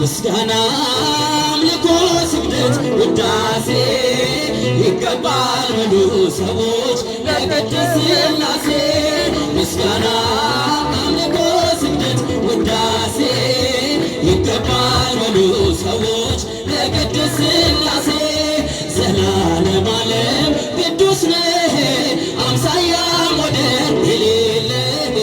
ምስጋና አምልኮ ስግደት ውዳሴ ይገባል በሉ ሰዎች ለቅድስት ሥላሴ ምስጋና አምልኮ ስግደት ውዳሴ ይገባል በሉ ሰዎች ለቅድስት ሥላሴ ዘላለም ዓለም ቅዱስ ነህ አምሳያ ወደር የሌለህ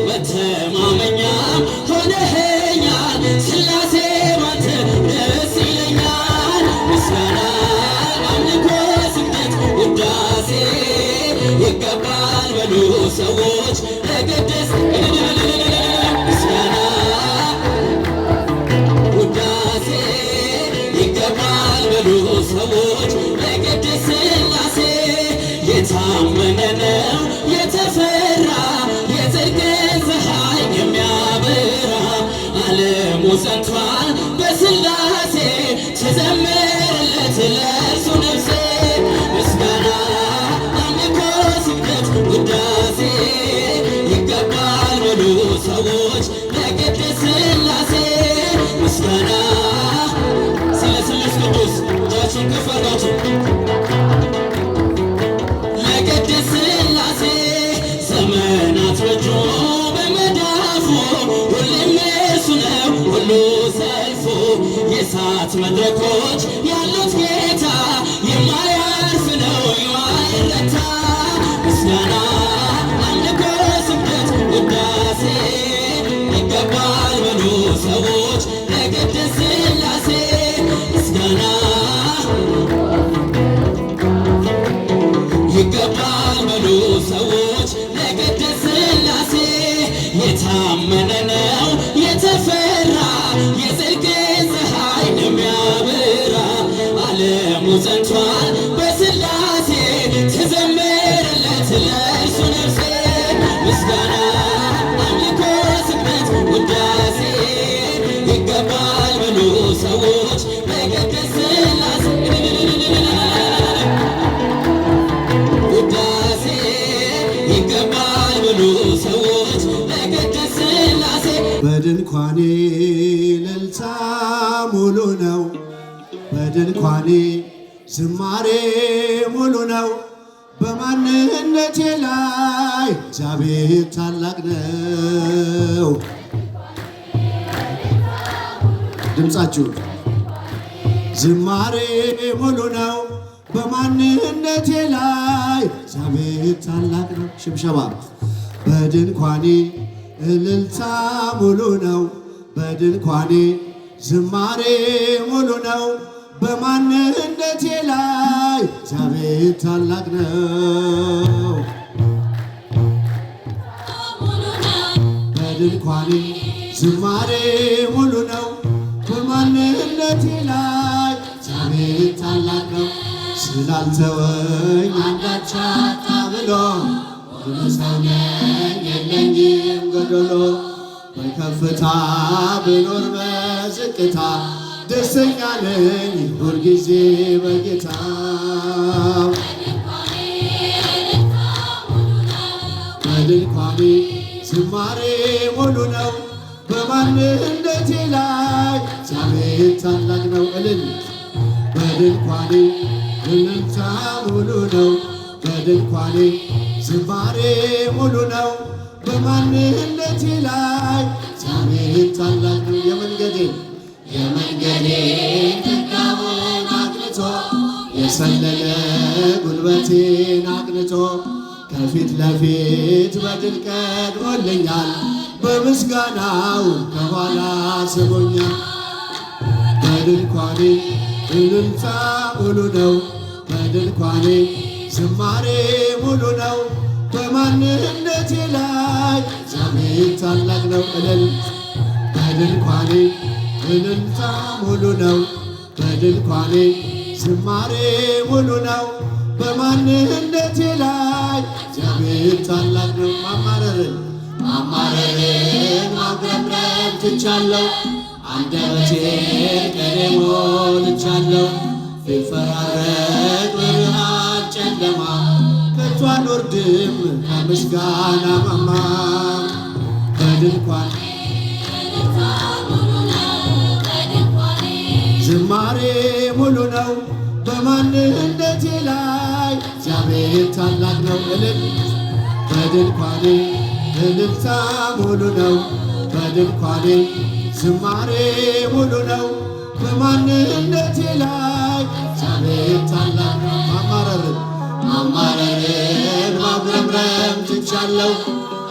መተማመኛም ሆነኸኛል ሥላሴ ባንተ ደስ ይለኛል ምስጋና አምልኮ ስግደት ውዳሴ ይገባል በሉ ሰዎች ለቅድስት ምስጋና ውዳሴ ይገባል በሉ ሰዎች ለቅድስት ሥላሴ የታመነ ነው የተፈራ የጽድቅን ፀሐይ የሚያበራ ዓለሙ ጸንቷል በሥላሴ ትዘምርለት ለእርሱ ነፍሴ ምስጋና አምልኮ ስግደት ውዳሴ ይገባል በሉ ሰዎች ለቅድስት ሥላሴ ምስጋና ስለ ስሉስ ቅዱስ እጃችሁን ከፍ አድርጋችሁ ለቅድስት ሥላሴ ዘመናት በእጁ በመዳፉ ሁሌም እርሱ ነው ሁሉ ሰልፉ የእሳት መድረኮች ያሉት ጌታ የማያርፍ ነው የማይረታ ምስጋና አምልኮ ስግደት ውዳሴ ይገባል በሉ ሰዎች ለቅድስት ሥላሴ ምስጋና ይገባል በሉ ሰዎች ለቅድስት ሥላሴ የታመነ ነው የተፈራ የጽድቅን ፀሐይ የሚያበራ ዓለሙ ጸንቷል በሥላሴ ትዘምርለት ለእርሱ ነፍሴ ምስጋና አምልኮ ስግደት ውዳሴ ይገባል በሉ ሰዎች ለቅድስት ሥላሴ ውዳሴ ይገባል በሉ ሰዎች ለቅድስት ሥላሴ በድንኳኔ እልልታ ሙሉ ነው በድንኳኔ ዝማሬ ሙሉ ነው በማንነቴ ላይ እግዚአብሔር ታላቅ ነው ድምፃችሁ ዝማሬ ሙሉ ነው በማንነቴ ላይ እግዚአብሔር ታላቅ ነው ሽብሸባ በድንኳኔ እልልታ ሙሉ ነው በድንኳኔ ዝማሬ ሙሉ ነው በማንነቴ ላይ እግዚአብሔር ታላቅ ነው በድንኳኔ ዝማሬ ሙሉ ነው በማንነቴ ላይ እግዚአብሔር ታላቅ ነው ስላልተወኝ አንዳች አጣ ብሎ ሙሉ ሰው ነኝ የለኝም ጎደሎ በከፍታ ብኖር በዝቅታ ደስተኛ ነኝ ሁልጊዜ በጌታ በድንኳኔ ዝማሬ ሙሉ ነው በማንነቴ ላይ እግዚአብሔር ታላቅ ነው እልል በድንኳኔ እልልታ ሙሉ ነው በድንኳኔ ዝማሬ ሙሉ ነው በማንነቴ ላይ እግዚአብሔር ታላቅ ነው የመንገዴ ትካውን አቅንቶ የሰለለ ጉልበቴን አቅንቶ ከፊት ለፊት በድል ቀድሞልኛል በምስጋናው ከኋላ ስቦኛል በድንኳኔ እልልታ ሙሉ ነው በድንኳኔ ዝማሬ ሙሉ ነው በማንነቴ ላይ እግዚአብሔር ታላቅ ነው እልል በድንኳኔ እልልታ ሙሉ ነው በድንኳኔ ዝማሬ ሙሉ ነው በማንነቴ ላይ እግዚአብሔር ታላቅ ነው ማማረርን ማጉረምረም ትቻለሁ አንደበቴን ቅኔ ሞልቻለሁ ቢፈራረቅ ብርሃን ጨለማ ከቶ አልወርድም ከምስጋና ማማ በድንኳን ዝማሬ ሙሉ ነው በማንነቴ ላይ እግዚአብሔር ታላቅ ነው እልል በድንኳኔ እልልታ ሙሉ ነው በድንኳኔ ዝማሬ ሙሉ ነው በማንነቴ ላይ እግዚአብሔር ታላቅ ነው። ማማረርን ማጉረምረም ትቻለሁ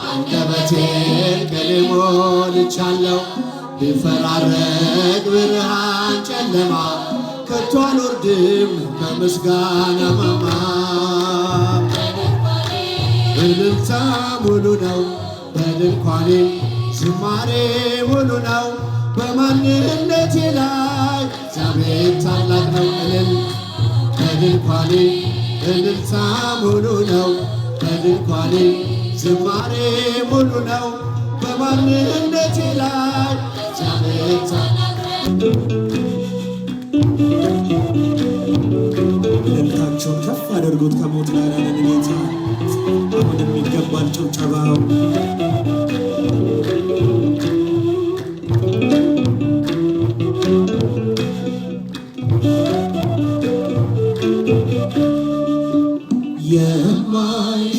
አንደበቴን ቅኔ ሞልቻለሁ ቢፈራረቅ ብርሃን ጨለማ ከቶ አልወርድም ከምስጋና ማማ እልልታ ሙሉ ነው በድንኳኔ ዝማሬ ሙሉ ነው በማንነቴ ላይ እግዚአብሔር ታላቅ ነው እልል በድንኳኔ እልልታ ሙሉ ነው በድንኳኔ ዝማሬ ሙሉ ነው በማንነቴ ላይ እግዚአብሔር ታላቅ ነው። እልልታቸውን ከፍ አድርጉት ከሞት ላይ ያዳነን ጌታ አሁንም ይገባል ጭብጨባው።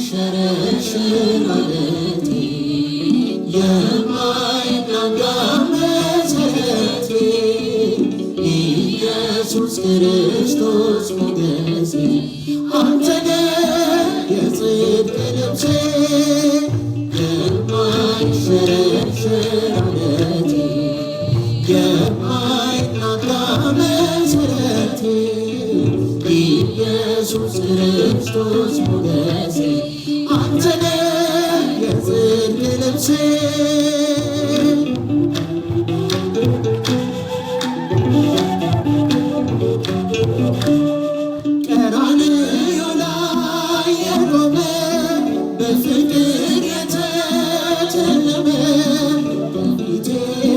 የማይሸረሸር ዓለቴ የማይናጋ መሠረቴ ኢየሱስ ክርስቶስ ሞገሴ አንተ ነህ የጽድቅ ልብሴ የማይሸረሸር ዓለቴ የማይናጋ መሠረቴ ኢየሱስ ክርስቶስ ሞገሴ አንተ ነህ የጽድቅ ልብሴ ቀራንዮ ላይ የቆመ በፍቅር የተተለመ በፊቴ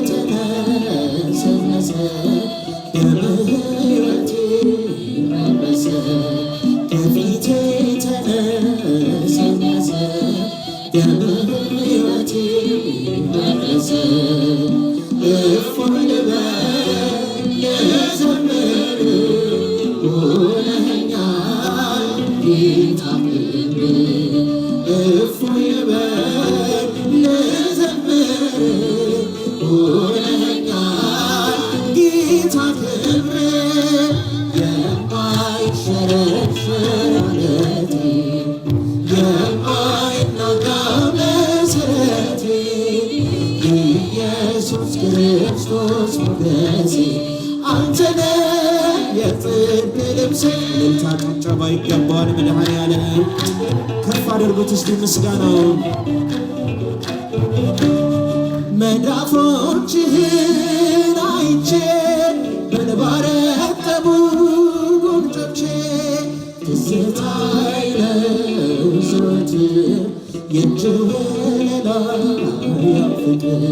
ተነሰነሰ ደምህ ሕይወቴ መለሰ በፊቴ ተነሰነሰ ደምህ ሕይወቴ መለሰ እፎይ ልበል ልዘምር ሆነኸኛል ጌታ ክብር እፎይ ልበል ልዘምር ሆነኸኛል ጌታ ክብር የማይሸረሸር ዓለቴ የማይናጋ መሠረቴ ኢየሱስ ክርስቶስ ሞገሴ አንተ ነህ የጽድቅ ልብሴ። እልልታ ጭብጨባ ይገባዋል መድኃኔዓለም። ከፍ አድርጉት እስቲ ምስጋናውን። መዳፎችህን አይቼ በእንባ ረጠቡ ጉንጮቼ ትዝታዬ ነው ዘወትር የእጅህ ወለላ ያው ፍቅር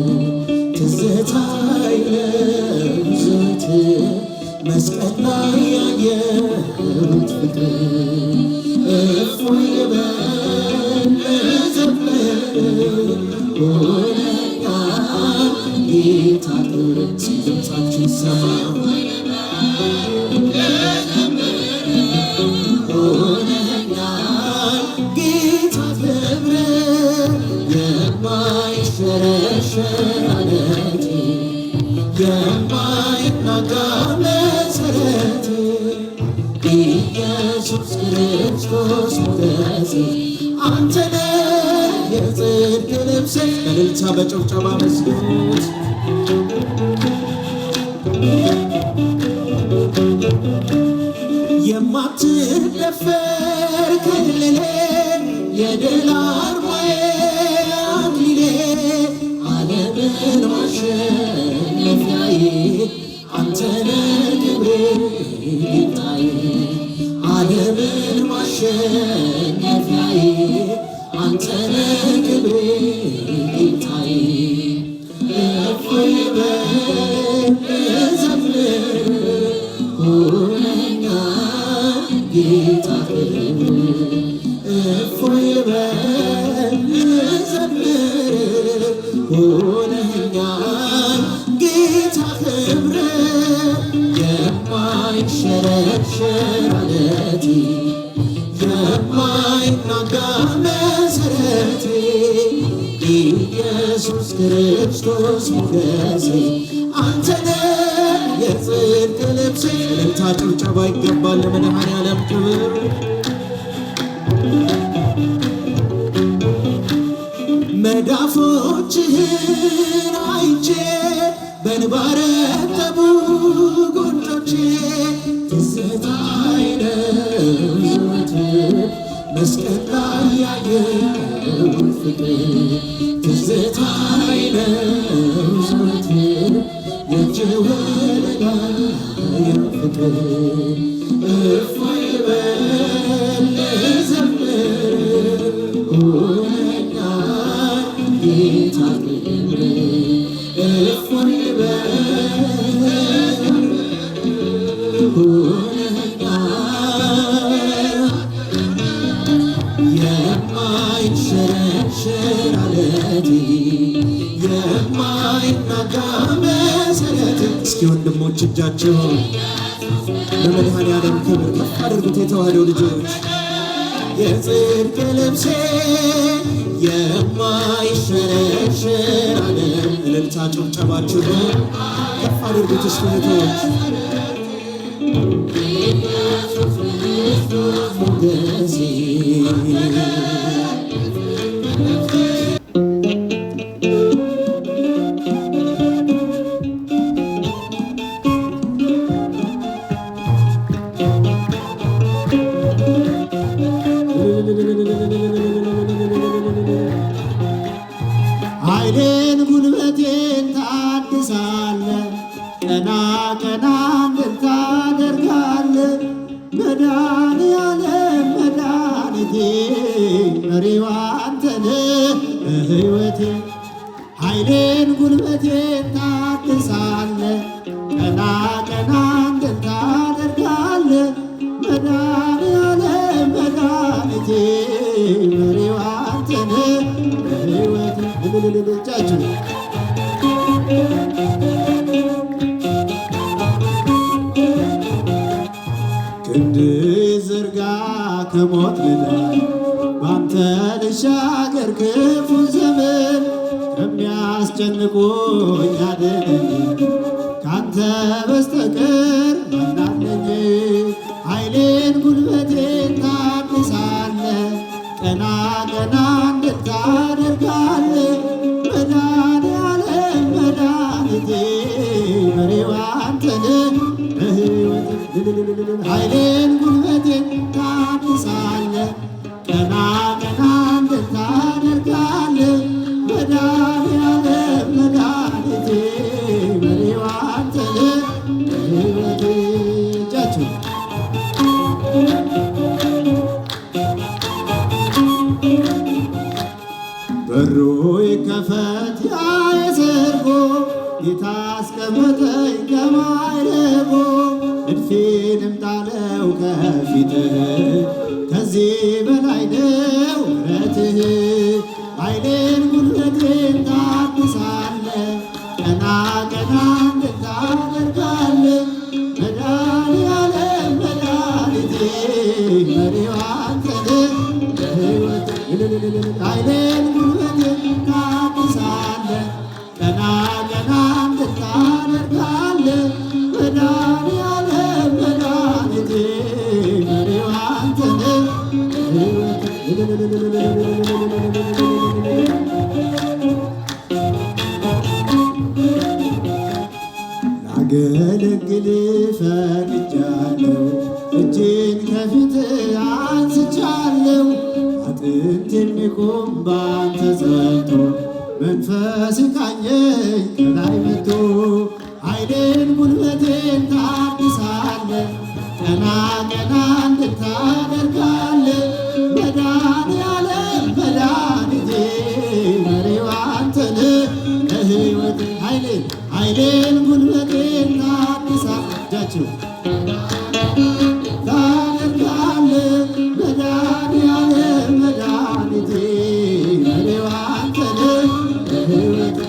ትዝታዬ ነው ዘወትር መስቀል ላይ ያየሁት ፍቅር እፎይ ልበል ልዘምር ሆነኸኛል ጌታ ክብር ድምፃችን ይሰማ ሆነኸኛል ጌታ ክብር የማይሸረሸር ዓለቴ የማይናጋ መሠረቴ ኢየሱስ ክርስቶስ ሞገሴ አንተ ነህ የጽድቅ ልብሴ። እልልታ በጭብጨባ መስግኑት። የማትደፈር ክልሌ የድል አርማዬ አክሊሌ ዓለምን ማሸነፊያዬ አንተ ነህ ክብሬ ጌታዬ ዓለምን ማሸነፊያዬ አንተ ነህ ክብሬ ጌታዬ እፎይ ልበል ልዘምር ሆነኸኛል ጌታ ክብር እፎይ ልበል ልዘምር ሆነኸኛል ጌታ ክብር የማይሸረሸር ዓለቴ የማይናጋ መሠረቴ ኢየሱስ ክርስቶስ ሞገሴ አንተ ነህ የጽድቅ ልብሴ። እልልታ ጭብጨባ ይገባል ለመድኃኔዓለም ክብር። መዳፎችህን አይቼ በእንባ ረጠቡ ጉንጮቼ ትዝታዬ ነው ዘወትር መስቀል ላይ ያየኸው ፍቅር ትዝታዬ ነው ዘወትር የእጅህ ወለላ ፍቅር እፎይ በል ዘምር ሆነኛል ጌታ ክብር እፎይ በል ሆነኛል የማይሸረሸር ዓለቴ የማይናጋ መሠረት። እስኪ ወንድሞች እጃቸውን ለመድኃኔዓለም ክብር ከፍ አድርጉት። የተዋሕዶ ልጆች የጽድቅ ልብሴ የማይሸረሸር ዓለም። እልልታ ጭብጨባችሁን ከፍ አድርጉት እስኪ እህቶች ሞገሴ ኃይሌን ጉልበቴን ታድሳለ ቀና ቀና እንድል ታደርጋለ መድኃኔዓለም መድኃኒቴ መሪዋ አንተ ነህ በሕይወቴ። ኃይሌን ጉልበቴን ታድሳለ ቀና ቀና እንድል ታደርጋለ መድኃኔዓለም መድኃኒቴ መሪዋ አንተ ነህ በሕይወቴ። እጃችሁ ክንድ ዘርጋ ከሞት ልዳን ባንተ ልሻገር ክፉ ዘመን ከሚያስጨንቁኝ አድነኝ ካንተ በስተቀር ማናለኝ። ኃይሌን ጉልበቴን ታድሳለ ቀና ቀና እንድል ታደርጋለ መድኃኔዓለም መድኃኒቴ መሪዋ አንተ ነህ በሕይወቴ። ኃይሌን ጉልበቴን ታድሳለ ቀና ቀና እንድል ታደርጋለ መድኃኔዓለም መድኃኒቴ መሪዋ አንተ ነህ በሕይወቴ። እጃችሁ በሩ ይከፈት ያ የሰርጎ ጌታ አስቀመጠኝ ከማዕረጎ እድፌንም ጣለው ከፊትህ ከዚህ በላይ ነው ምሕረትህ። ኃይሌን ጉልበቴን ታድሳለ ቀና ቀና እንድል ታደርጋለ መድኃኔዓለም መድኃኒቴ መሪዋ አንተ ነህ በሕይወቴ። ኃይሌን ጉልበቴን ታድሳለ ቀና ቀና እንድል ታደርጋለ መድኃኔዓለም መድኃኒቴ መሪዋ አንተ ነህ በሕይወቴ። ላገለግል ፈቅጃለሁ እጄን ከፊትህ አንስቻለሁ አጥንት የሚቆም ባንተ ጸንቶ መንፈስ ቃኘኝ ከላይ መጥቶ። ኃይሌን ጉልበቴን ታድሳለ ቀና ቀና እንድል ታደርጋለ መድኃኔዓለም መድኃኒቴ መሪዋ አንተ ነህ በሕይወቴ። ኃይሌን ጉልበቴን ታድሳለ እጃችሁ ታደርጋለ መድኃኔዓለም መድኃኒቴ መሪዋ አንተ ነህ በሕይወቴ።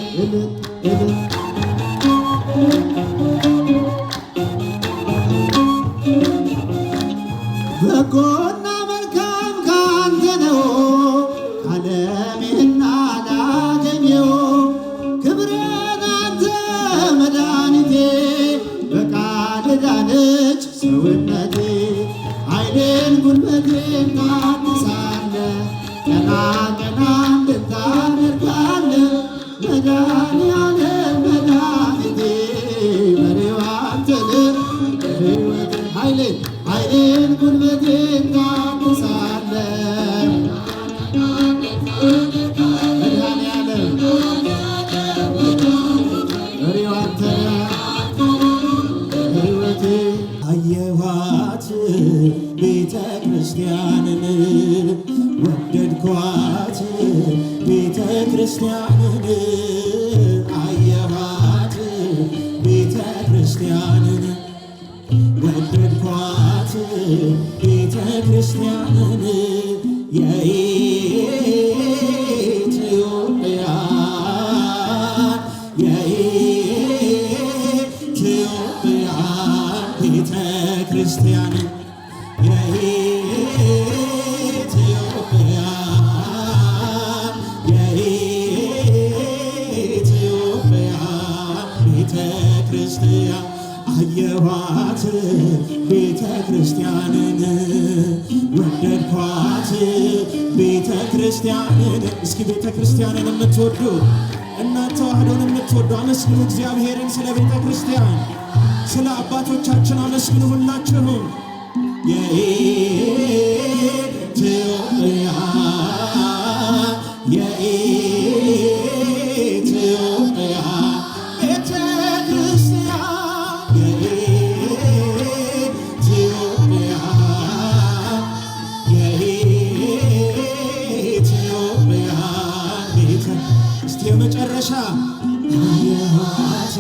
በጎና መልካም ካንተ ነው ዓለሜና ላገኘው ክብርን አንተ መድኃኒቴ በቃል ዳነች ሰውነቴ ኃይሌን ጉልበቴን ታድሳለህ ቀና ቀና እንድታደርጋለህ መድኃኒዓለም መድኃኒቴ መሪው አንተ ነህ ሕይወቴ ኃይሌን ጉልበቴን ታድሳለህ መድኃኒዓለም መሪው አንተ ነህ ሕይወቴ አየኋት ቤተ ክርስቲያንን ወደድኳት ቤተ ክርስቲያንን አየኋት ቤተ ክርስቲያንን ወደድኳት ቤተ ክርስቲያንን የኢትዮጵያ ቤተ ክርስቲያንን የኢትዮጵያ ቤተ ክርስቲያን አየኋት ቤተ ክርስቲያንን ወደድኳት ቤተ ክርስቲያንን። እስኪ ቤተ ክርስቲያንን የምትወዱ እናት ተዋህዶን የምትወዱ አመስግኑ እግዚአብሔርን ስለ ቤተ ክርስቲያን ስለ አባቶቻችን አመስግኑ ሁላችሁም። የኢትዮጵያ ቤተ ክርስቲያን የኢትዮጵያ ቤተ እስቲ የመጨረሻ አየኋት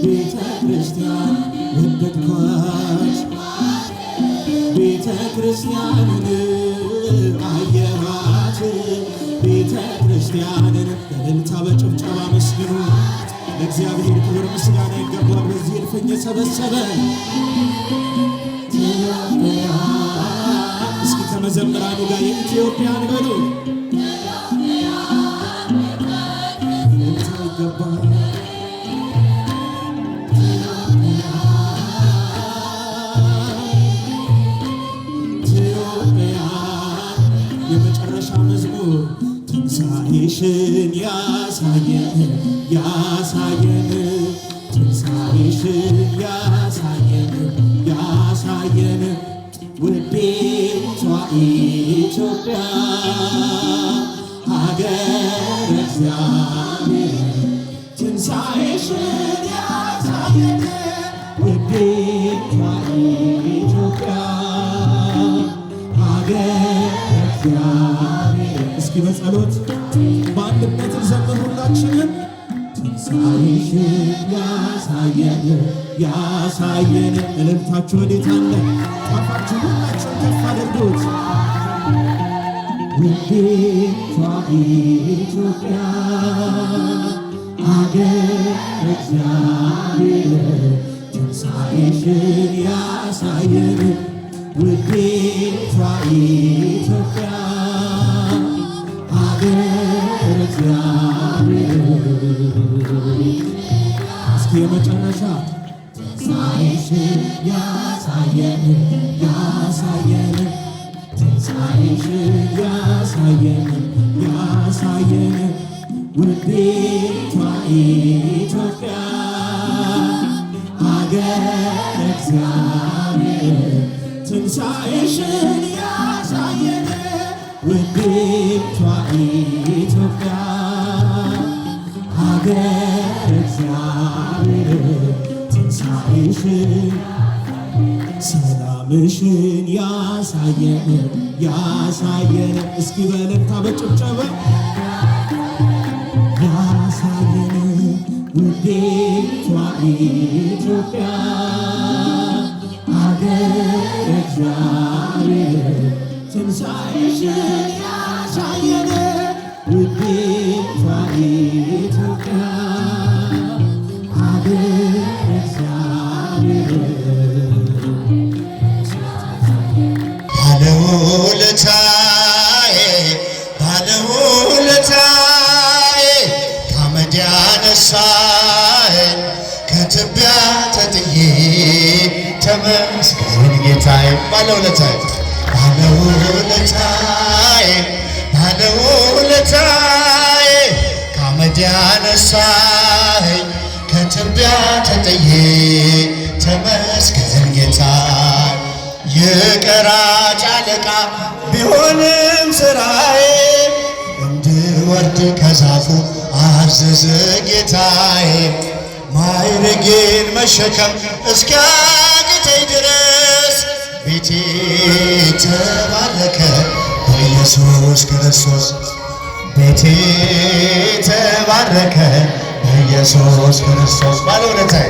ቤተ ክርስቲያን ወደድኳት ቤተ ክርስቲያንን አየኋት ቤተ ክርስቲያንን። በእልልታ በጭብጨባ መስግኑ። ለእግዚአብሔር ክብር ምስጋና ይገባል። በዚህ እልፍኝ የሰበሰበ እስኪ ከመዘምራኑ ጋር የኢትዮጵያን በሉ እልልታ ይገባል። የመጨረሻ መዝሙር ትንሣኤሽን ያሳየን ያሳየን ትንሣኤሽን ያሳየን ያሳየን ውዴቷ ኢትዮጵያ ሀገረ እግዚአብሔር ትንሣኤሽን ያሳየን ውዴቷ ኢትዮጵያ እግዚአብሔር። እስኪ በጸሎት በአንድነት እንዘምር ሁላችንም። ትንሣኤሽን ያሳየን ያሳየን። እልልታችሁ ወዴት አለ? ጣፋችሁ ሁላችሁን ከፍ አድርጉት። ውዴቷ ኢትዮጵያ አገር እግዚአብሔር ትንሣኤሽን ያሳየን ውዴቷ ኢትዮጵያ ሀገር እግዚአብሔር። እስኪ የመጨረሻ ትንሣኤሽን ያሳየን ያሳየን ትንሣኤሽን ያሳየን ያሳየን ውዴቷ ኢትዮጵያ ሀገር እግዚአብሔር ትንሣኤሽን ያሳየን ውዴቷ ኢትዮጵያ ሀገር እግዚአብሔር ትንሣኤሽን ሰላምሽን ያሳየን ያሳየን። እስኪ በእልልታ በጭብጨባ ያሳየን ውዴቷ ኢትዮጵያ ሀገር እግዚአብሔር ትንሣኤሽን ያሳየን ውዴቷ ኢትዮጵያ ሀገር እግዚአብሔር ተመስገን ጌታዬ ባለውለታዬ ባለውለታዬ ባለውለታዬ ከአመድ ያነሳኸኝ ከትቢያ ተጥዬ ተመስገን ጌታዬ የቀራጭ አለቃ ቢሆንም ስራዬ እንድወርድ ከዛፉ አዘዘ ጌታዬ ማዕረጌን መሸከም እስኪያቅተኝ ድረስ ቤቴ ተባረከ በኢየሱስ ክርስቶስ ቤቴ ተባረከ በኢየሱስ ክርስቶስ ባለውለታዬ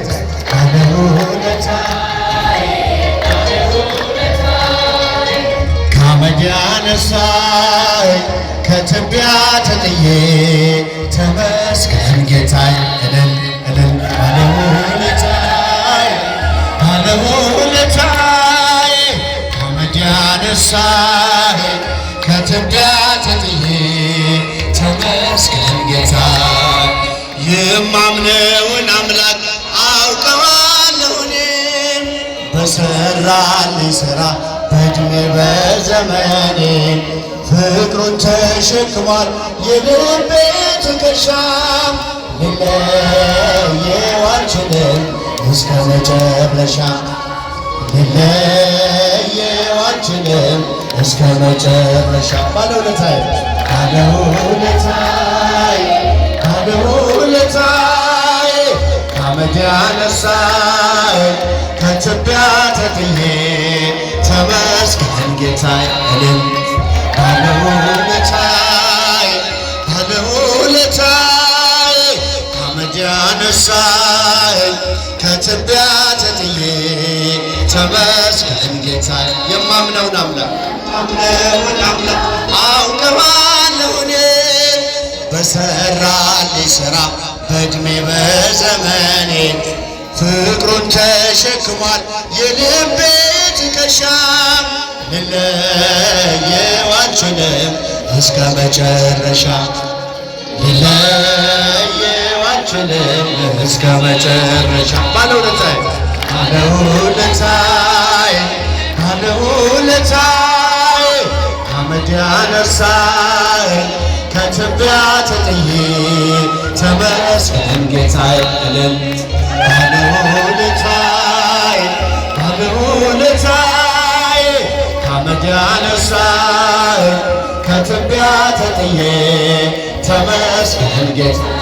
ባለውለታዬ ከአመድ ያነሳኸኝ ከትቢያ ተጥዬ ተመስገን ጌታዬ እልል እልል ባለውለታዬ ባለውለታዬ ከአመድ ያነሳኸኝ ከትቢያ ተጥዬ ተመስገን ጌታዬ የማምነውን አምላክ አውቀዋለሁ እኔም በሠራልኝ ሥራ በዕድሜ በዘመኔ ፍቅሩን ተሸክሟል የልቤ ትከሻ ልለየው አልችልም እስከ መጨረሻ ልለየው አልችልም እስከ መጨረሻ ባለውለታዬ ባለውለታዬ ባለውለታዬ ከአመድ ያነሳኸኝ ከትቢያ ተጥዬ ተመስገን ጌታዬ እልል ባለውለታዬ ባለውለታዬ ከአመድ ያነሳኸኝ ከትቢያ ተጥዬ ተመስገን ጌታዬ የማምነውን አምላክ አውቀዋለሁ እኔ በሠራልኝ ሥራ በዕድሜ በዘመኔ ፍቅሩን ተሸክሟል የልቤ ትከሻ ልለየው አልችልም እስከ መጨረሻ ልለየው አልችልም እስከ መጨረሻ ባለውለታዬ ባለውለታዬ ባለውለታዬ ከአመድ ያነሳኸኝ ከትቢያ ተጥዬ ተመስገን ጌታዬ እልል ባለውለታዬ ባለውለታዬ ከአመድ ያነሳኸኝ ከትቢያ ተጥዬ ተመስገን ጌታዬ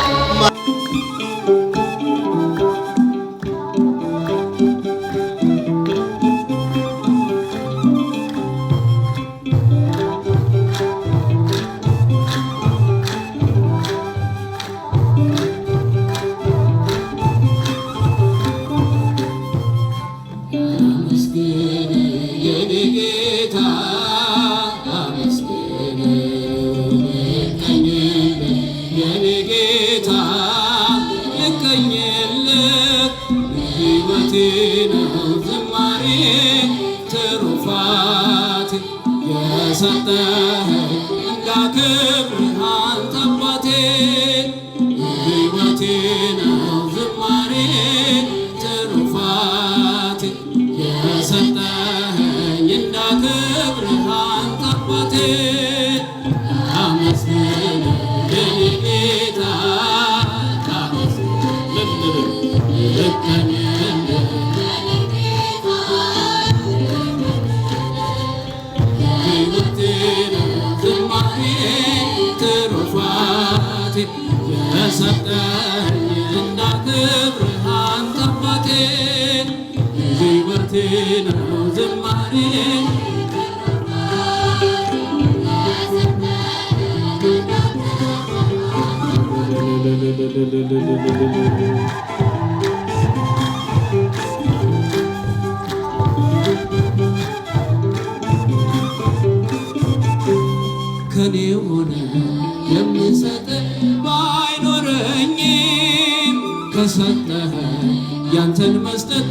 ከኔ ሆነ የምሰጥ ባይኖረኝም ከሰጠህ ያንተን መስጠት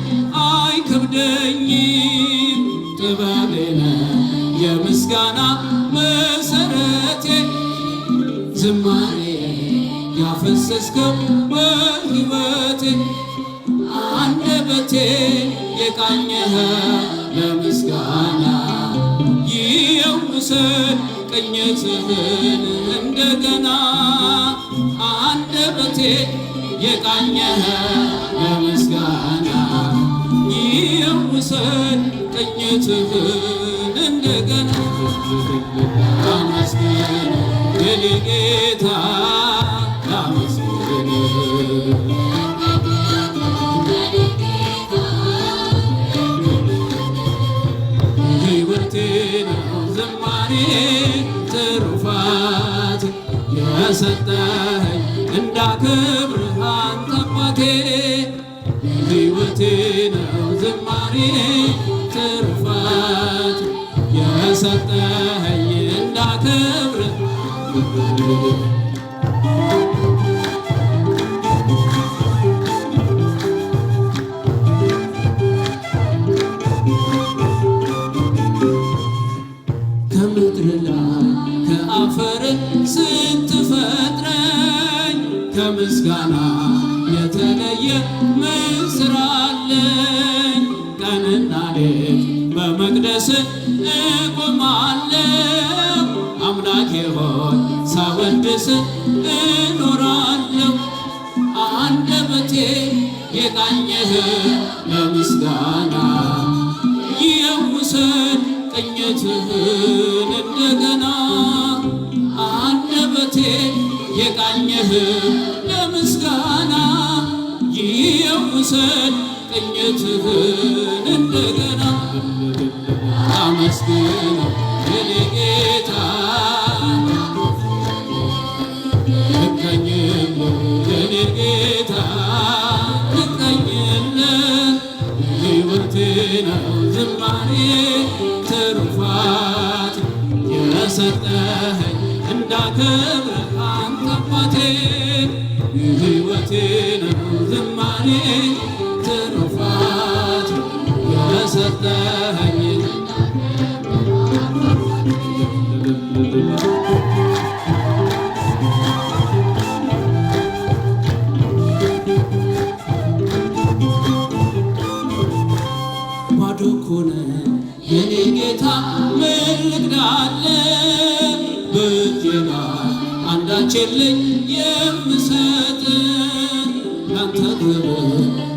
አይከብደኝም። ጥበቤ ነህ የምስጋና መሰረቴ ዝማሬ ያፈሰስከው በሕይወቴ አንደበት ሕይወቴ የቃኘህ ለምስጋና ይውሰድ ቅኝትህን እንደገና አንደበቴ የቃኘህ ለምስጋና ይውሰድ ቅኝትህን እንደገና አመስግን የኔ ጌታ አመስግን ሕይወቴ ነው ዝማሬ ትሩፋት የሰጠኸኝ እንዳከብርህ አንተ አባቴ ሕይወቴ ነው ዝማሬ ትሩፋት የሰጠኸኝ እንዳከብርህ ከምድር ላይ ከአፈር ስትፈጥረኝ ከምስጋና የተለየ ምን ሥራ አለኝ? ቀንና ሌት በመቅደስ እቆማለሁ አምላኬ ሆይ ሳወድስ እኖራለሁ። አንደበቴ የቃኘህ ለምስጋና ይውሰድ ቅኝትህን እንደገና አንደበቴ የቃኘህ ለምስጋና ይውሰድ ቅኝትህን እንደገና አመስግን የኔ ጌታ ልቀኝልህ የኔ ጌታ ልቀኝልህ ሕይወቴ ነው ዝማሬ ትሩፋት የሰጠኸኝ እንዳከብርህ አንተ አባቴ ሕይወቴ ነው ዝማሬ ትሩፋት የሰጠኸኝ ባዶ እኮ ነኝ የኔ ጌታ ምን ልክዳለህ? በእጄ ላይ አንዳች የለኝ የምሰጥ ላንተ ክብር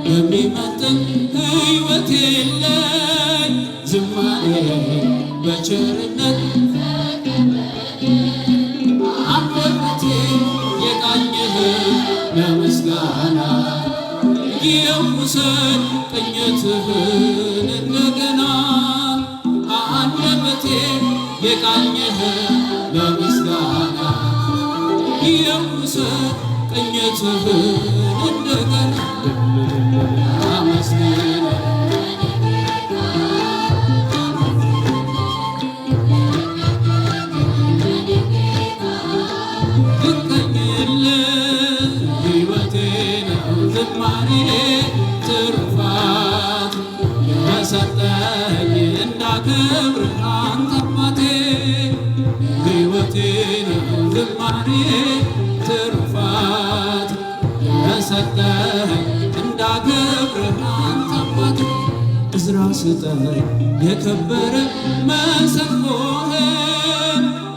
የሚመጥን ሕይወት የለኝ ዝማሬ በቸርነት አንደበቴ የቃኘህ ለምስጋና ይውሰድ ቅኝትህን እንደገና አንደበቴ የቃኘህ ለምስጋና ይውሰድ ቅኝትህን እንደገና አመስግን ልቀኝልህ ሕይወቴ ነው ዝማሬ ትሩፋት የሰጠኸኝ እንዳከብርህ አንተ አባቴ ሕይወቴ ነው ዝማሬ ትሩፋት የሰጠኸኝ እንዳከብርህ አንተ አባቴ ዕዝራ ስጠኝ የከበረ መሰንቆህን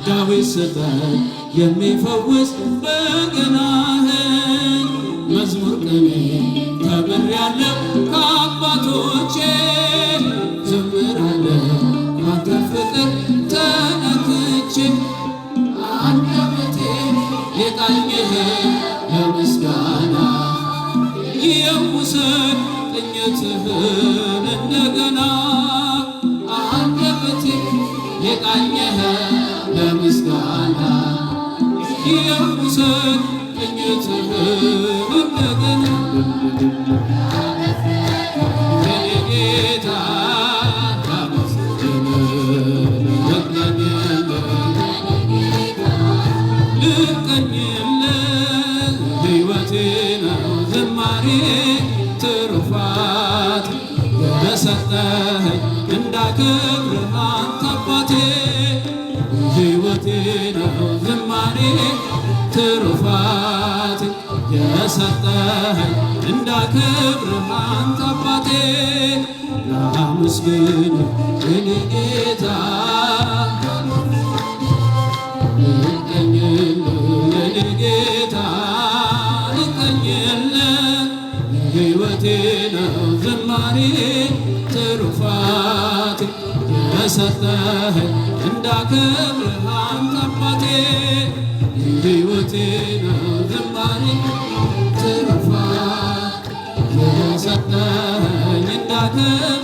ዳዊት ስጠኝ የሚፈውስ በገናህን መዝሙር ቅኔ ተምሬአለሁ ከአባቶቼ ዘምራለሁ ባንተ ፍቅር ተነክቼ አንደበቴ የቃኘህ ለምስጋና ይውሰድ ቅኝትህን እንደገና አንደበቴ የቃኘህ ለምስጋና ይውሰድ ቅኝትህን እንደገና የኔ ጌታ ልቀኝልህ ሕይወቴ ነው ዝማሬ ትሩፋት የሰጠኸኝ እንዳከብርህ አንተ አባቴ ሕይወቴ ነው ዝማሬ ትሩፋት የሰጠኸኝ እንዳከብርህ አንተ አባቴ ላመስግን የኔ ጌታ ልቀኝልህ የኔ ጌታ ልቀኝልህ ሕይወቴ ነው ዝማሬ ትሩፋቴ የሰጠኸኝ እንዳከብርህ አንተ አባቴ ሕይወቴ ነው ዝማሬ ትሩፋቴ የሰጠኸኝ እንዳከብርህ